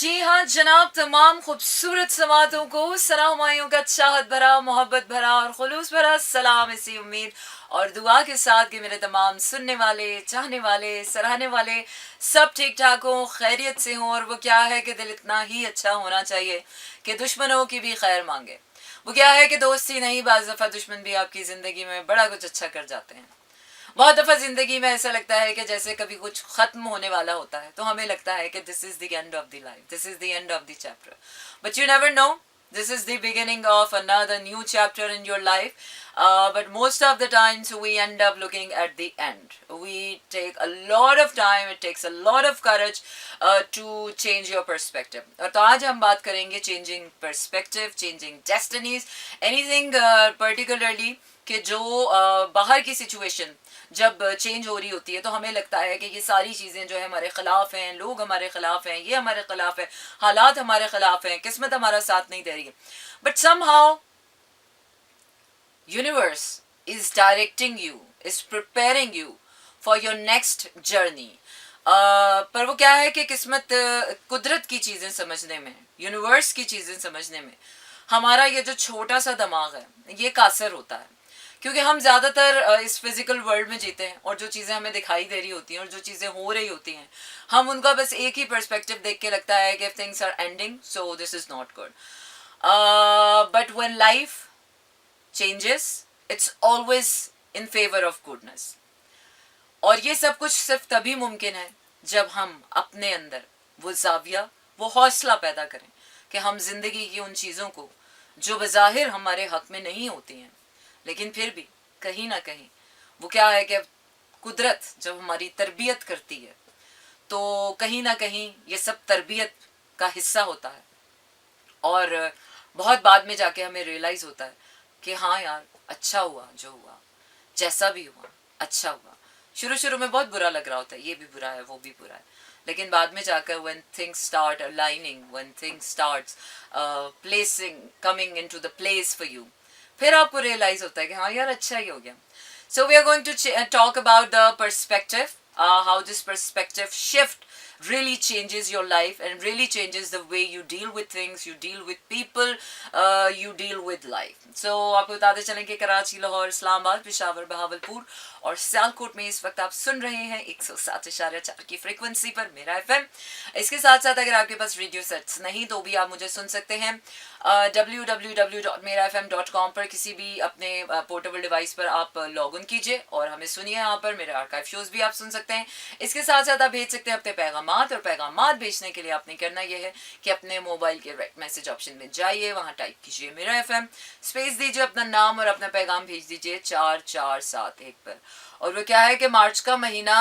जी हाँ जनाब, तमाम खूबसूरत समातों को सना हुमायूं का चाहत भरा, मोहब्बत भरा और खुलूस भरा सलाम, इसी उम्मीद और दुआ के साथ कि मेरे तमाम सुनने वाले, चाहने वाले, सराहने वाले सब ठीक ठाक हों, खैरियत से हों। और वो क्या है कि दिल इतना ही अच्छा होना चाहिए कि दुश्मनों की भी खैर मांगे। वो क्या है कि दोस्ती नहीं, बाज़ दफ़ा दुश्मन भी आपकी ज़िंदगी में बड़ा कुछ अच्छा कर जाते हैं। बहुत दफ़ा ज़िंदगी में ऐसा लगता है कि जैसे कभी कुछ ख़त्म होने वाला होता है, तो हमें लगता है कि this is the end of the life, this is the end of the chapter, but you never know, this is the beginning of another new chapter in your life. But most of the times we end up looking at the end. We take a lot of time, it takes a lot of courage to change your perspective. और तो आज हम बात करेंगे changing perspective, changing destinies, anything particularly कि जो बाहर की सिचुएशन जब चेंज हो रही होती है तो हमें लगता है कि ये सारी चीज़ें जो है हमारे ख़िलाफ़ हैं, लोग हमारे ख़िलाफ़ हैं, ये हमारे ख़िलाफ़ है, हालात हमारे ख़िलाफ़ हैं, किस्मत हमारा साथ नहीं दे रही है, but somehow universe is directing you, is preparing you for your next journey. पर वो क्या है कि किस्मत, कुदरत की चीज़ें समझने में, यूनिवर्स की चीज़ें समझने में हमारा ये जो छोटा सा दिमाग है ये कासर होता है, क्योंकि हम ज़्यादातर इस फिज़िकल वर्ल्ड में जीते हैं और जो चीज़ें हमें दिखाई दे रही होती हैं और जो चीज़ें हो रही होती हैं हम उनका बस एक ही पर्सपेक्टिव देख के लगता है कि things are ending, so this is not good. But when life changes it's always in favour of goodness. और ये सब कुछ सिर्फ तभी मुमकिन है जब हम अपने अंदर वो जाविया, वो हौसला पैदा करें कि हम जिंदगी की उन चीज़ों को जो बज़ाहिर हमारे हक में नहीं होती हैं, लेकिन फिर भी कहीं ना कहीं वो क्या है कि कुदरत जब हमारी तरबियत करती है तो कहीं ना कहीं ये सब तरबियत का हिस्सा होता है। और बहुत बाद में जाके हमें रियलाइज़ होता है कि हाँ यार, अच्छा हुआ जो हुआ, जैसा भी हुआ अच्छा हुआ। शुरू शुरू में बहुत बुरा लग रहा होता है, ये भी बुरा है वो भी बुरा है, लेकिन बाद में जाकर when things start aligning, when things starts placing, coming into the place for you, फिर आपको रियलाइज होता है कि हाँ यार अच्छा ही हो गया। So we are going to talk about the perspective, how this perspective shift really changes your life and really changes the way you deal with things, you deal with people, you deal with life. So आपको बताते चलें कि कराची, लाहौर, इस्लामाबाद, पेशावर, बहावलपुर और सियालकोट में इस वक्त आप सुन रहे हैं 107.4 की फ्रीक्वेंसी पर मेरा एफएम। इसके साथ साथ अगर आपके पास रेडियो सेट्स नहीं तो भी आप मुझे सुन सकते हैं www.merafm.com पर, किसी भी अपने पोर्टेबल डिवाइस पर आप लॉग इन कीजिए और हमें सुनिए। यहाँ पर मेरे आर्काइव शोज भी आप सुन सकते हैं। इसके साथ साथ आप भेज सकते हैं अपने पैगामात, और पैगामात भेजने के लिए आपने करना यह है कि अपने मोबाइल के राइट मैसेज ऑप्शन में जाइए, वहाँ टाइप कीजिए मेरा एफएम, स्पेस दीजिए, अपना नाम और अपना पैगाम भेज दीजिए 4471 पर। और वो क्या है कि मार्च का महीना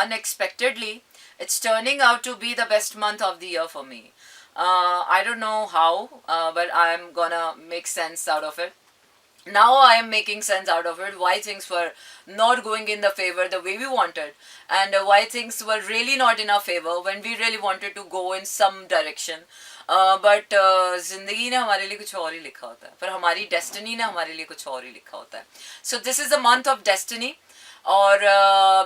unexpectedly it's turning out to be the best month of the year for me. I don't know how, but I'm gonna make sense out of it. Now I am making sense out of it, why things were not going in the favor the way we wanted, and why things were really not in our favor when we really wanted to go in some direction. But जिंदगी ने हमारे लिए कुछ और ही लिखा होता है, पर हमारी डेस्टिनी ने हमारे लिए कुछ और ही लिखा होता है। सो this is a month of destiny. और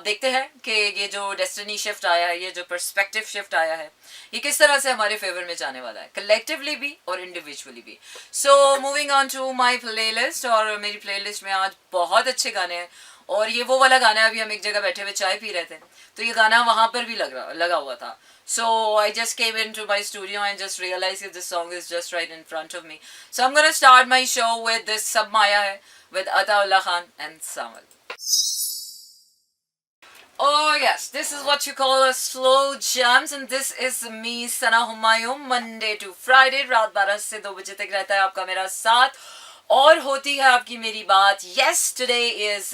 देखते हैं कि ये जो डेस्टिनी शिफ्ट आया है, ये जो पर्सपेक्टिव शिफ्ट आया है, ये किस तरह से हमारे फेवर में जाने वाला है, कलेक्टिवली भी और इंडिविजुअली भी। So moving on to my playlist, और मेरी प्लेलिस्ट में आज बहुत अच्छे गाने हैं। और ये वो वाला गाना है, अभी हम एक जगह बैठे हुए चाय पी रहे थे तो ये गाना वहाँ पर भी लगा हुआ था। So I just came into my studio and just realized that this song is just right in front of me. So I'm gonna start my show with this Sab Maya Hai with Ataullah Khan and Samal. Oh yes, this is what you call a slow jams, and this is me Sana Humayun, Monday to Friday रात 12 से 2 बजे तक रहता है आपका मेरा साथ और होती है आपकी मेरी बात. Yes, today is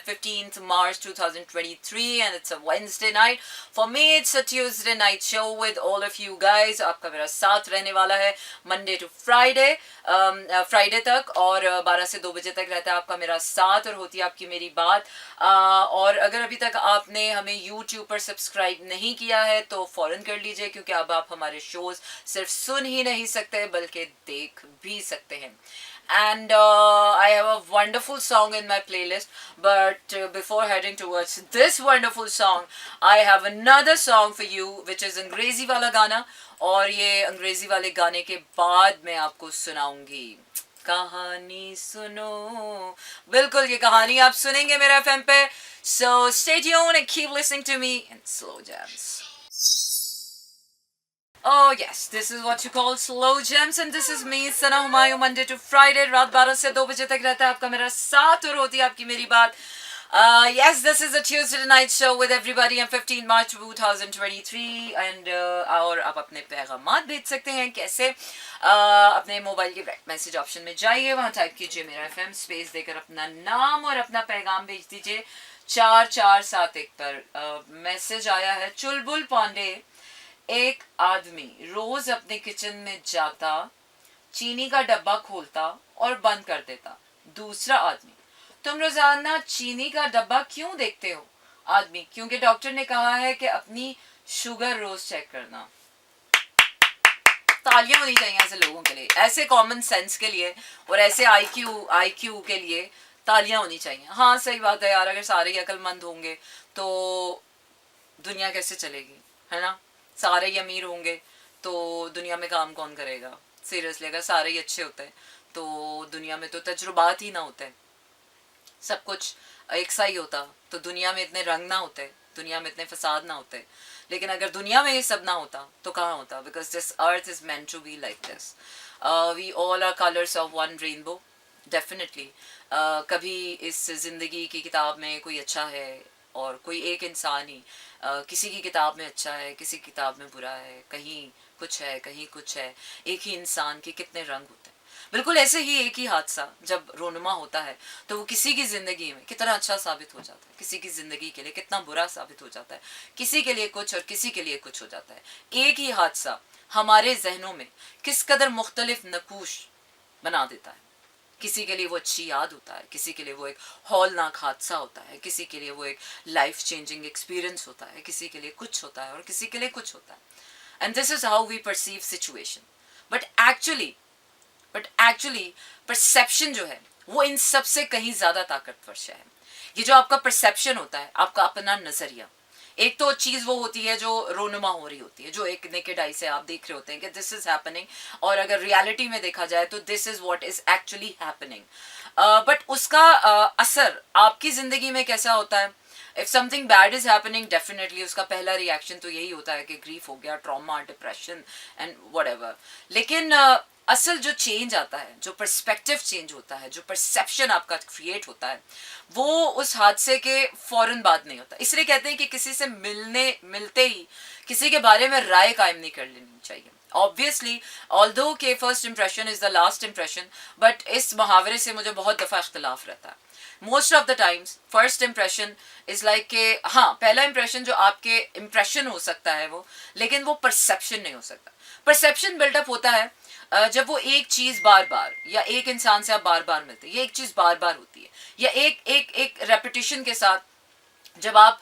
15th March 2023 and it's a Wednesday night. For me it's a Tuesday night show with all of you guys. आपका मेरा साथ रहने वाला है Monday to Friday, Friday तक, और 12 से 2 बजे तक रहता है आपका मेरा साथ और होती है आपकी मेरी बात. और अगर अभी तक आपने हमें YouTube पर सब्सक्राइब नहीं किया है तो फ़ौरन कर लीजिए, क्योंकि अब आप हमारे शोज़ सिर्फ सुन ही नहीं सकते बल्कि देख भी सकते हैं. and I have a wonderful song in my playlist. But before heading towards this wonderful song, I have another song for you, which is अंग्रेजी वाला गाना. और ये अंग्रेजी वाले गाने के बाद मैं आपको सुनाऊंगी कहानी सुनो. बिल्कुल ये कहानी आप सुनेंगे मेरे एफएम पे. So stay tuned and keep listening to me in slow jams. Oh yes, this is what you call slow gems and this is me Sana Humayun. Monday to Friday रात 12 से 2 बजे तक रहता है आपका मेरा साथ और होती है आपकी मेरी बात. Yes, this is a Tuesday night show with everybody on 15 March 2023 and और आप अपने पैगामात भेज सकते हैं कैसे. अपने मोबाइल के मैसेज ऑप्शन में जाइए, वहाँ टाइप कीजिए मेरा एफएम, स्पेस देकर अपना नाम और अपना पैगाम भेज दीजिए 4471 पर. मैसेज आया है चुलबुल पांडे. एक आदमी रोज अपने किचन में जाता, चीनी का डब्बा खोलता और बंद कर देता. दूसरा आदमी, तुम रोजाना चीनी का डब्बा क्यों देखते हो? आदमी, क्योंकि डॉक्टर ने कहा है कि अपनी शुगर रोज चेक करना. तालियां होनी चाहिए ऐसे लोगों के लिए, ऐसे कॉमन सेंस के लिए और ऐसे आईक्यू के लिए तालियां होनी चाहिए. हाँ सही बात है यार, अगर सारे अक्लमंद होंगे तो दुनिया कैसे चलेगी, है ना. सारे ही अमीर होंगे तो दुनिया में काम कौन करेगा. सीरियसली अगर सारे ही अच्छे होते हैं तो दुनिया में तो तजुर्बात ही ना होते, सब कुछ एक सा ही होता तो दुनिया में इतने रंग ना होते, दुनिया में इतने फसाद ना होते. लेकिन अगर दुनिया में ये सब ना होता तो कहाँ होता. Because this earth is meant to be like this. We all are colours of one rainbow. Definitely कभी इस जिंदगी की किताब में कोई अच्छा है और कोई एक इंसान ही किसी की किताब में अच्छा है, किसी की किताब में बुरा है, कहीं कुछ है कहीं कुछ है. एक ही इंसान के कितने रंग होते हैं. बिल्कुल ऐसे ही एक ही हादसा जब रोनुमा होता है तो वो किसी की ज़िंदगी में कितना अच्छा साबित हो जाता है, किसी की ज़िंदगी के लिए कितना बुरा साबित हो जाता है. किसी के लिए कुछ और किसी के लिए कुछ हो जाता है. एक ही हादसा हमारे जहनों में किस कदर मुख्तलिफ नकूश बना देता है. किसी के लिए वो अच्छी याद होता है, किसी के लिए वो एक हौलनाक हादसा होता है, किसी के लिए वो एक लाइफ चेंजिंग एक्सपीरियंस होता है, किसी के लिए कुछ होता है और किसी के लिए कुछ होता है. And this is how we perceive situation. But actually perception जो है वो इन सब से कहीं ज़्यादा ताकतवर है. ये जो आपका परसेप्शन होता है, आपका अपना नज़रिया. एक तो चीज़ वो होती है जो रोनुमा हो रही होती है, जो एक नेकेड आई से आप देख रहे होते हैं कि दिस इज हैपनिंग, और अगर रियलिटी में देखा जाए तो this is what is actually happening. But उसका असर आपकी ज़िंदगी में कैसा होता है. If something bad is happening, definitely उसका पहला रिएक्शन तो यही होता है कि ग्रीफ हो गया, ट्रॉमा, डिप्रेशन एंड व्हाटएवर. लेकिन असल जो चेंज आता है, जो पर्सपेक्टिव चेंज होता है, जो परसेप्शन आपका क्रिएट होता है, वो उस हादसे के फौरन बाद नहीं होता. इसलिए कहते हैं कि किसी से मिलते ही किसी के बारे में राय कायम नहीं कर लेनी चाहिए. ऑब्वियसली ऑल्दो के first impression is the last impression, but इस मुहावरे से मुझे बहुत दफ़ा इख्तलाफ रहता है. Most of the times first impression is like के, हाँ पहला इंप्रेशन जो आपके इंप्रेशन हो सकता है वो, लेकिन वो परसेप्शन नहीं हो सकता. परसेप्शन बिल्डअप होता है जब वो एक चीज़ बार बार, या एक इंसान से आप बार बार मिलते हैं, ये एक चीज़ बार बार होती है, या एक रेपिटेशन के साथ जब आप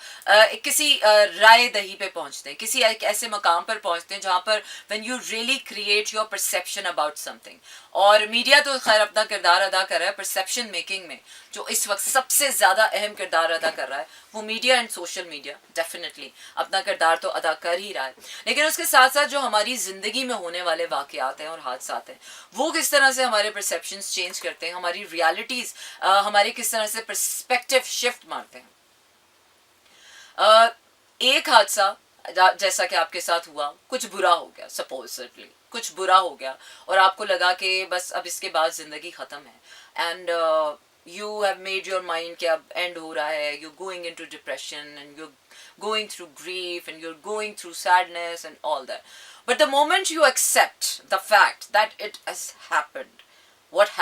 किसी राय दही पे पहुंचते हैं, किसी एक ऐसे मकाम पर पहुंचते हैं जहां पर when you really create your perception about something. और मीडिया तो खैर अपना किरदार अदा कर रहा है परसेप्शन मेकिंग में. जो इस वक्त सबसे ज़्यादा अहम किरदार अदा कर रहा है वो media and social media. Definitely अपना किरदार तो अदा कर ही रहा है, लेकिन उसके साथ साथ जो हमारी ज़िंदगी में होने वाले वाक़यात हैं और हादसात हैं, वो किस तरह से हमारे परसेप्शंस चेंज करते हैं, हमारी रियलिटीज़ हमारी किस तरह से परस्पेक्टिव शिफ्ट मारते हैं. एक हादसा जैसा कि आपके साथ हुआ, कुछ बुरा हो गया, सपोजिटली कुछ बुरा हो गया और आपको लगा कि बस अब इसके बाद ज़िंदगी ख़त्म है, and you have made your mind कि अब एंड हो रहा है. You going into depression and you going through grief and you're going through sadness and all that. But the moment you accept the fact that it has happened, what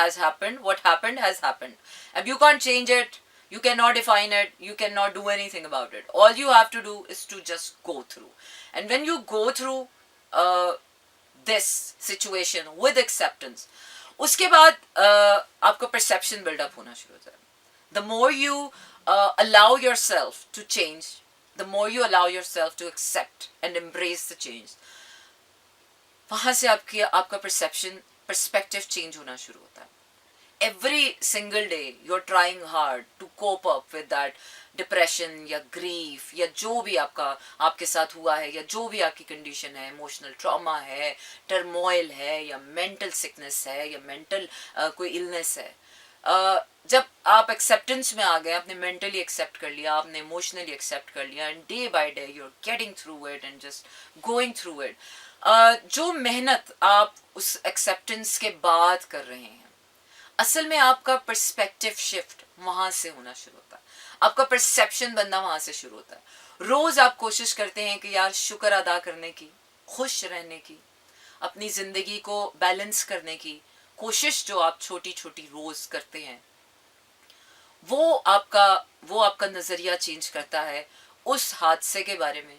happened has happened, and you can't change it, you cannot define it, you cannot do anything about it. All you have to do is to just go through. And when you go through this situation with acceptance, उसके बाद आपका perception build up होना शुरू होता है. The more you allow yourself to change, the more you allow yourself to accept and embrace the change, वहाँ से आपका perception perspective change होना शुरू होता है. every single day you're trying hard to cope up with that depression या grief या जो भी आपके साथ हुआ है, या जो भी आपकी कंडीशन है, इमोशनल ट्रॉमा है, टर्मोइल है, या मेंटल सिकनेस है, या मेंटल कोई इलनेस है, जब आप एक्सेप्टेंस में आ गए, आपने मेंटली एक्सेप्ट कर लिया, आपने इमोशनली एक्सेप्ट कर लिया, and day by day you are getting through it and just going through it, जो मेहनत आप उस एक्सेप्टेंस के बाद कर रहे हैं, असल में आपका पर्सपेक्टिव शिफ्ट वहां से होना शुरू होता है, आपका परसेप्शन बनना वहां से शुरू होता है। रोज आप कोशिश करते हैं कि यार शुक्र अदा करने की, खुश रहने की, अपनी जिंदगी को बैलेंस करने की कोशिश जो आप छोटी छोटी रोज करते हैं, वो आपका नजरिया चेंज करता है उस हादसे के बारे में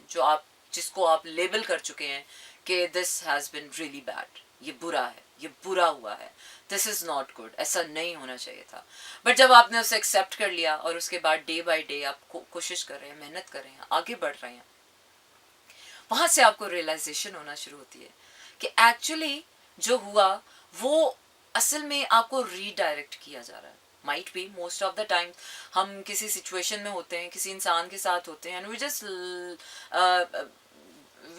जिसको आप लेबल कर चुके हैं कि this has been really bad, ये बुरा है, ये बुरा हुआ है, दिस इज नॉट गुड, ऐसा नहीं होना चाहिए था। बट जब आपने उसे एक्सेप्ट कर लिया और उसके बाद डे बाय डे आप कोशिश कर रहे हैं, मेहनत कर रहे हैं, आगे बढ़ रहे हैं, वहां से आपको रियलाइजेशन होना शुरू होती है कि एक्चुअली जो हुआ वो असल में आपको रीडायरेक्ट किया जा रहा है। Might be most of the time हम किसी सिचुएशन में होते हैं, किसी इंसान के साथ होते हैं, and we just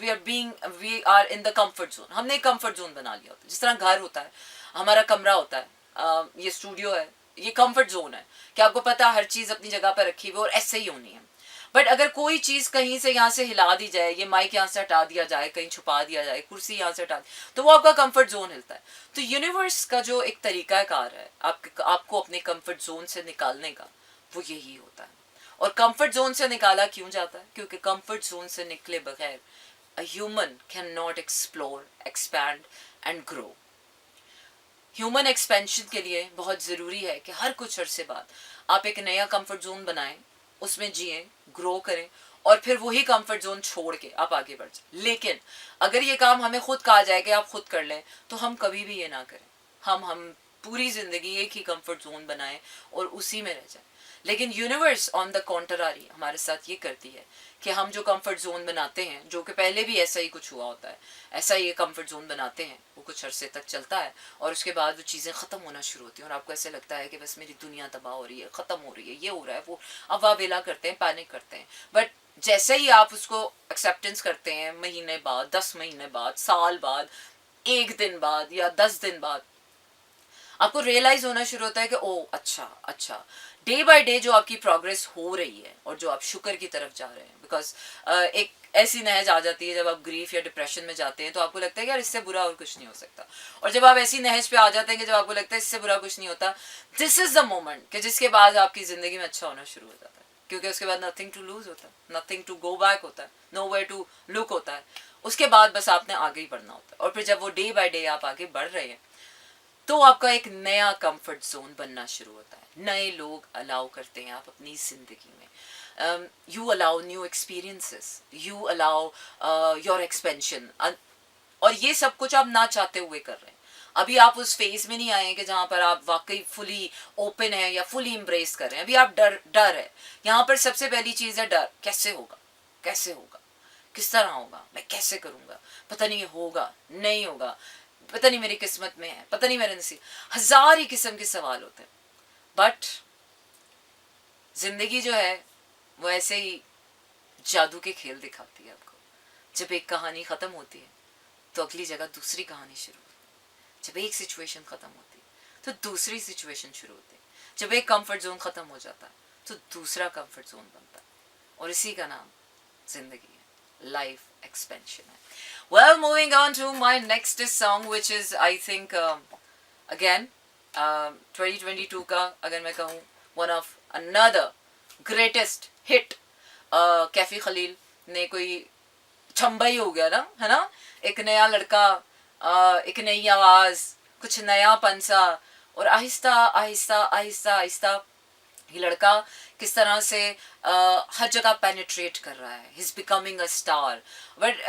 we are in the comfort zone, हमने एक कंफर्ट जोन बना लिया होता है। जिस तरह घर होता है, हमारा कमरा होता है, ये स्टूडियो है, ये कंफर्ट जोन है कि आपको पता है हर चीज अपनी जगह पर रखी हुई और ऐसे ही होनी है। बट अगर कोई चीज कहीं से यहाँ से हिला दी जाए, ये माइक यहाँ से हटा दिया जाए, कहीं छुपा दिया जाए, कुर्सी यहाँ से हटा, तो वो आपका कंफर्ट जोन हिलता है। तो यूनिवर्स का जो एक तरीकाकार है आपको अपने कंफर्ट जोन से निकालने का, वो यही होता है। और कंफर्ट जोन से निकाला क्यों जाता है? क्योंकि कंफर्ट जोन से निकले बगैर a human cannot explore, expand and grow. Human expansion के लिए बहुत ज़रूरी है कि हर कुछ अरसे बाद आप एक नया कंफर्ट जोन बनाएं, उसमें जिएं, ग्रो करें, और फिर वही कंफर्ट जोन छोड़ के आप आगे बढ़ जाए। लेकिन अगर ये काम हमें खुद कहा जाए कि आप खुद कर लें, तो हम कभी भी ये ना करें। हम पूरी ज़िंदगी एक ही कंफर्ट जोन बनाएं और उसी में रह जाएं। लेकिन यूनिवर्स ऑन द कॉन्ट्रारी हमारे साथ ये करती है कि हम जो कंफर्ट जोन बनाते हैं, जो कि पहले भी ऐसा ही कुछ हुआ होता है, ऐसा ही ये कंफर्ट जोन बनाते हैं, वो कुछ अरसे तक चलता है और उसके बाद वो चीज़ें ख़त्म होना शुरू होती हैं और आपको ऐसे लगता है कि बस मेरी दुनिया तबाह हो रही है, ख़त्म हो रही है, ये हो रहा है, वो अवावेला करते हैं, पैनिक करते हैं। बट जैसे ही आप उसको एक्सेप्टेंस करते हैं, महीने बाद, 10 महीने बाद, साल बाद, 1 दिन बाद या 10 दिन बाद, आपको रियलाइज होना शुरू होता है कि ओ अच्छा डे बाय डे जो आपकी प्रोग्रेस हो रही है और जो आप शुक्र की तरफ जा रहे हैं। बिकॉज एक ऐसी नहज आ जाती है जब आप ग्रीफ या डिप्रेशन में जाते हैं, तो आपको लगता है कि यार इससे बुरा और कुछ नहीं हो सकता। और जब आप ऐसी नहज पे आ जाते हैं कि जब आपको लगता है इससे बुरा कुछ नहीं होता, दिस इज द मोमेंट कि जिसके बाद आपकी जिंदगी में अच्छा होना शुरू हो जाता है। क्योंकि उसके बाद नथिंग टू लूज होता है, नथिंग टू गो बैक होता है, नो वे टू लुक होता है। उसके बाद बस आपने आगे ही बढ़ना होता है। और फिर जब वो डे बाय डे आप आगे बढ़ रहे हैं, तो आपका एक नया कंफर्ट जोन बनना शुरू होता है। नए लोग अलाउ करते हैं आप अपनी जिंदगी में। You allow new experiences, you allow your expansion. और ये सब कुछ आप ना चाहते हुए कर रहे हैं। अभी आप उस फेज में नहीं आए हैं कि जहाँ पर आप वाकई फुली ओपन है या फुली एम्ब्रेस कर रहे हैं। अभी आप डर है। यहाँ पर सबसे पहली चीज़ है डर। कैसे होगा, किस तरह होगा, मैं कैसे करूँगा, पता नहीं होगा नहीं होगा, पता नहीं मेरी किस्मत में है, पता नहीं मेरे नसीब, हजार ही किस्म के सवाल होते हैं। बट जिंदगी जो है वो ऐसे ही जादू के खेल दिखाती है आपको। जब एक कहानी खत्म होती है तो अगली जगह दूसरी कहानी शुरू होती है। जब एक सिचुएशन खत्म होती है तो दूसरी सिचुएशन शुरू होती है। जब एक कंफर्ट जोन खत्म हो जाता है तो दूसरा कंफर्ट जोन बनता है, और इसी का नाम जिंदगी है, लाइफ एक्सपेंशन है। Well, moving on to my next song, which is I think again 2022 का अगर मैं कहूँ one of another greatest hit, Kaifi Khalil ने कोई छंबा ही हो गया ना, है ना। एक नया लड़का, एक नई आवाज, कुछ नया पंसा, और आहिस्ता आहिस्ता आहिस्ता आहिस्ता ये लड़का किस तरह से हर जगह पेनिट्रेट कर रहा है। He is becoming a star. But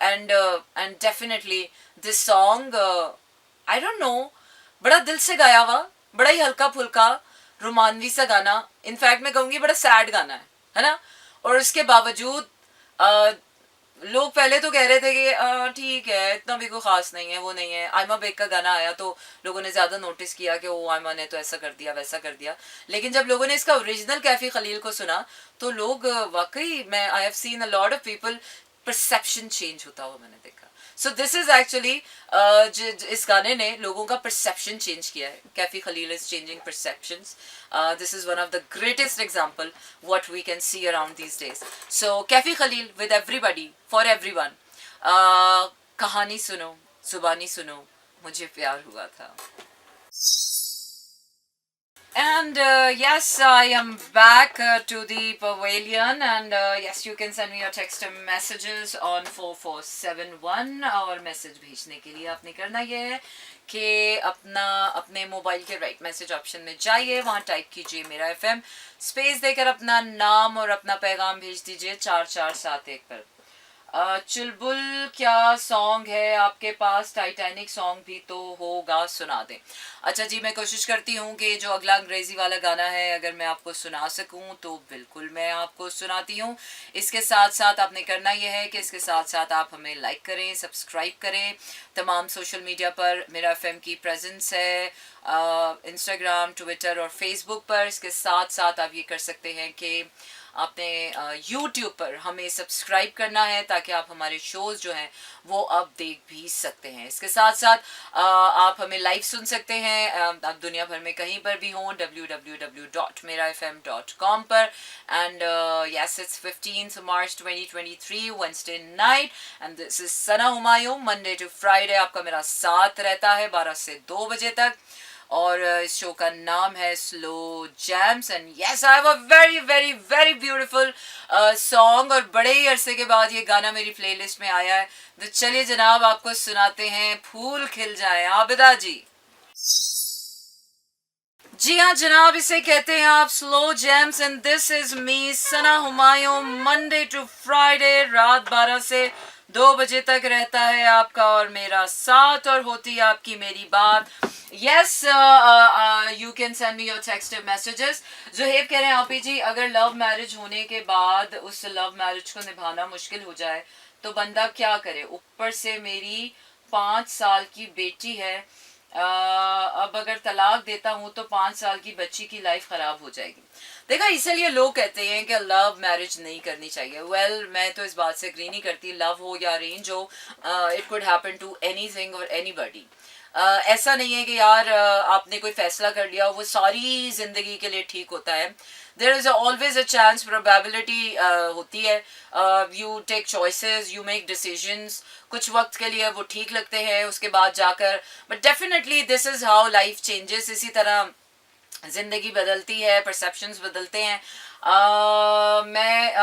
and definitely this song I don't know, बड़ा दिल से गाया हुआ, बड़ा ही हल्का फुल्का रोमानवी सा गाना। इनफैक्ट मैं कहूँगी बड़ा सैड गाना है ना। और उसके बावजूद लोग पहले तो कह रहे थे कि ठीक है, इतना भी कोई खास नहीं है, वो नहीं है। आयमा बेग का गाना आया तो लोगों ने ज्यादा नोटिस किया कि ओ आयमा ने तो ऐसा कर दिया वैसा कर दिया। लेकिन जब लोगों ने इसका ओरिजिनल कैफी खलील को सुना तो लोग वाकई, मैं I have seen a lot of people, perception change होता हुआ मैंने देखा। सो दिस इज एक्चुअली, इस गाने ने लोगों का परसेप्शन चेंज किया है। Kaifi Khalil is changing perceptions. This is one of the greatest example what we can see around these days. So Kaifi Khalil with everybody for everyone. कहानी सुनो, जुबानी सुनो, मुझे प्यार हुआ था। And yes, I am back to the pavilion, and yes, you can send me your text messages on 4471, और message भेजने के लिए आपने करना ये है कि अपने मोबाइल के राइट मैसेज ऑप्शन में जाइए, वहाँ टाइप कीजिए मेरा एफएम, स्पेस देकर अपना नाम और अपना पैगाम भेज दीजिए 4471 पर। चुलबुल क्या सॉन्ग है आपके पास? टाइटैनिक सॉन्ग भी तो होगा, सुना दें। अच्छा जी, मैं कोशिश करती हूँ कि जो अगला अंग्रेजी वाला गाना है अगर मैं आपको सुना सकूँ तो बिल्कुल मैं आपको सुनाती हूँ। इसके साथ साथ आपने करना यह है कि इसके साथ साथ आप हमें लाइक करें, सब्सक्राइब करें। तमाम सोशल मीडिया पर मेरा एफएम की प्रेजेंस है, इंस्टाग्राम, ट्विटर और फेसबुक पर। इसके साथ साथ आप ये कर सकते हैं कि आपने यूट्यूब पर हमें सब्सक्राइब करना है ताकि आप हमारे शोज़ जो हैं वो अब देख भी सकते हैं। इसके साथ साथ आप हमें लाइव सुन सकते हैं, आप दुनिया भर में कहीं पर भी हों, www.merafm.com पर। And yes, it's 15th March 2023 Wednesday night and this is Sana Humayun. Monday to Friday आपका मेरा साथ रहता है 12 से 2 बजे तक, और इस शो का नाम है Slow Jams. And yes, I have a very very very beautiful song, और बड़े ही अरसे के बाद ये गाना मेरी प्लेलिस्ट में आया है। तो चलिए जनाब, आपको सुनाते हैं फूल खिल जाए। आबिदा जी, जी हाँ जनाब, इसे कहते हैं आप Slow Jams, and this is me Sana Humayun. Monday to Friday रात 12 से 2 बजे तक रहता है आपका और मेरा साथ, और होती है आपकी मेरी बात। Yes, you can send me your text messages. Zuheb कह रहे हैं आपी जी, अगर लव मैरिज होने के बाद उस लव मैरिज को निभाना मुश्किल हो जाए तो बंदा क्या करे? ऊपर से मेरी 5 साल की बेटी है, अब अगर तलाक देता हूँ तो 5 साल की बच्ची की लाइफ खराब हो जाएगी। देखा, इसलिए लोग कहते हैं कि लव मैरिज नहीं करनी चाहिए। वेल, मैं तो इस बात से एग्री नहीं करती। लव हो या अरेंज हो, it could happen to anything और एनीबॉडी। ऐसा नहीं है कि यार आपने कोई फैसला कर लिया वो सारी जिंदगी के लिए ठीक होता है। There is always a chance, probability होती है। You take choices, you make decisions, कुछ वक्त के लिए वो ठीक लगते हैं, उसके बाद जाकर, but definitely this is how life changes. इसी तरह जिंदगी बदलती है, परसेप्शंस बदलते हैं। मैं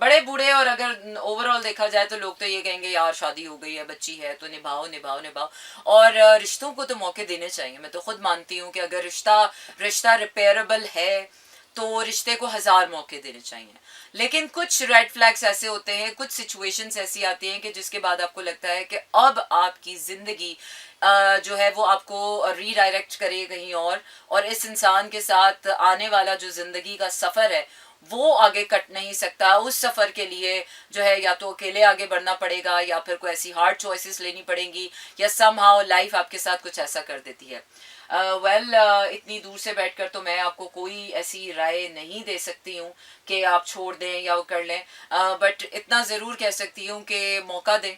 बड़े बूढ़े, और अगर ओवरऑल देखा जाए तो लोग तो ये कहेंगे यार शादी हो गई है, बच्ची है तो निभाओ निभाओ निभाओ, और रिश्तों को तो मौके देने चाहिए। मैं तो खुद मानती हूँ कि अगर रिश्ता रिपेयरेबल है तो रिश्ते को 1000 मौके देने चाहिए। लेकिन कुछ रेड फ्लैग्स ऐसे होते हैं, कुछ सिचुएशंस ऐसी आती हैं कि जिसके बाद आपको लगता है कि अब आपकी जिंदगी जो है वो आपको रीडायरेक्ट करे कहीं और इस इंसान के साथ आने वाला जो जिंदगी का सफर है वो आगे कट नहीं सकता। उस सफर के लिए जो है या तो अकेले आगे बढ़ना पड़ेगा या फिर कोई ऐसी हार्ड चॉइसेस लेनी पड़ेंगी, या समहाउ लाइफ आपके साथ कुछ ऐसा कर देती है। इतनी दूर से बैठकर तो मैं आपको कोई ऐसी राय नहीं दे सकती हूँ कि आप छोड़ दें या वो कर लें, बट इतना ज़रूर कह सकती हूँ कि मौका दें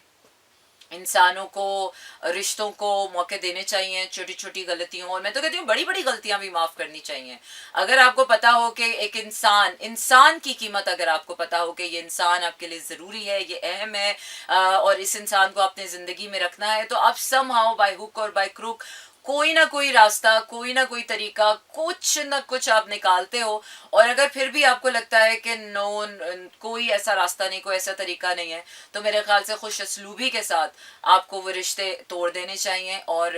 इंसानों को, रिश्तों को मौके देने चाहिए छोटी छोटी गलतियों, और मैं तो कहती हूँ बड़ी बड़ी गलतियां भी माफ़ करनी चाहिए। अगर आपको पता हो कि एक इंसान की कीमत, अगर आपको पता हो कि ये इंसान आपके लिए ज़रूरी है, ये अहम है, और इस इंसान को अपने ज़िंदगी में रखना है, तो आप समहाउ बाय हुक और बाय क्रूक कोई ना कोई रास्ता, कोई ना कोई तरीका, कुछ ना कुछ आप निकालते हो। और अगर फिर भी आपको लगता है कि कोई ऐसा रास्ता नहीं, कोई ऐसा तरीका नहीं है, तो मेरे ख्याल से खुश असलूबी के साथ आपको वो रिश्ते तोड़ देने चाहिए। और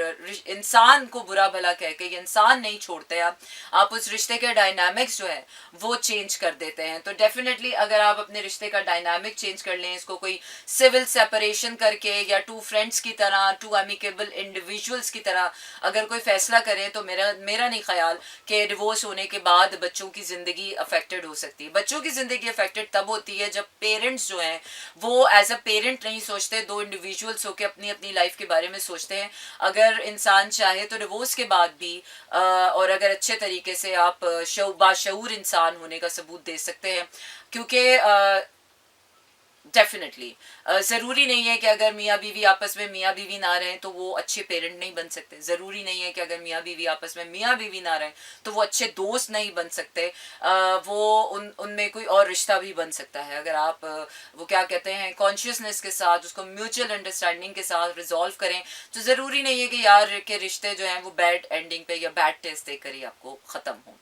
इंसान को बुरा भला कह के ये इंसान नहीं छोड़ते आप उस रिश्ते के डायनामिक्स जो है वो चेंज कर देते हैं। तो डेफिनेटली अगर आप अपने रिश्ते का डायनामिक चेंज कर लें, इसको कोई सिविल सेपरेशन करके या टू फ्रेंड्स की तरह, टू अमिकेबल इंडिविजुअल्स की तरह अगर कोई फैसला करे तो मेरा मेरा नहीं ख्याल कि डिवोर्स होने के बाद बच्चों की ज़िंदगी अफेक्टेड हो सकती है। बच्चों की ज़िंदगी अफेक्टेड तब होती है जब पेरेंट्स जो हैं वो एज अ पेरेंट नहीं सोचते, दो इंडिविजुअल्स होकर अपनी अपनी लाइफ के बारे में सोचते हैं। अगर इंसान चाहे तो डिवोर्स के बाद भी और अगर अच्छे तरीके से आप बाशऊर इंसान होने का सबूत दे सकते हैं, क्योंकि डेफिनेटली ज़रूरी नहीं है कि अगर मियाँ बीवी आपस में मियाँ बीवी ना रहें तो वो अच्छे पेरेंट नहीं बन सकते। ज़रूरी नहीं है कि अगर मियाँ बीवी आपस में मियाँ बीवी ना रहें तो वो अच्छे दोस्त नहीं बन सकते। वो उनमें कोई और रिश्ता भी बन सकता है अगर आप वो क्या कहते हैं कॉन्शियसनेस के साथ उसको म्यूचुअल अंडरस्टैंडिंग के साथ रिजॉल्व करें। तो ज़रूरी नहीं है कि यार के रिश्ते जो हैं वो बैड एंडिंग पे या बैड टेस्ट देकर ही आपको ख़त्म हो।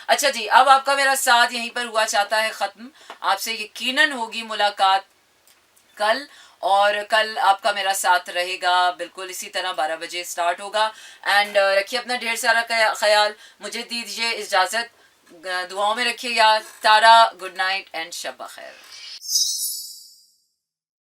अच्छा जी, अब आपका मेरा साथ यहीं पर हुआ चाहता है ख़त्म। आपसे यकीनन होगी मुलाकात कल, और कल आपका मेरा साथ रहेगा बिल्कुल इसी तरह 12 बजे स्टार्ट होगा। एंड रखिए अपना ढेर सारा ख्याल। मुझे दीजिए इजाज़त, दुआओं में रखिए यार। तारा, गुड नाइट एंड शब बखैर।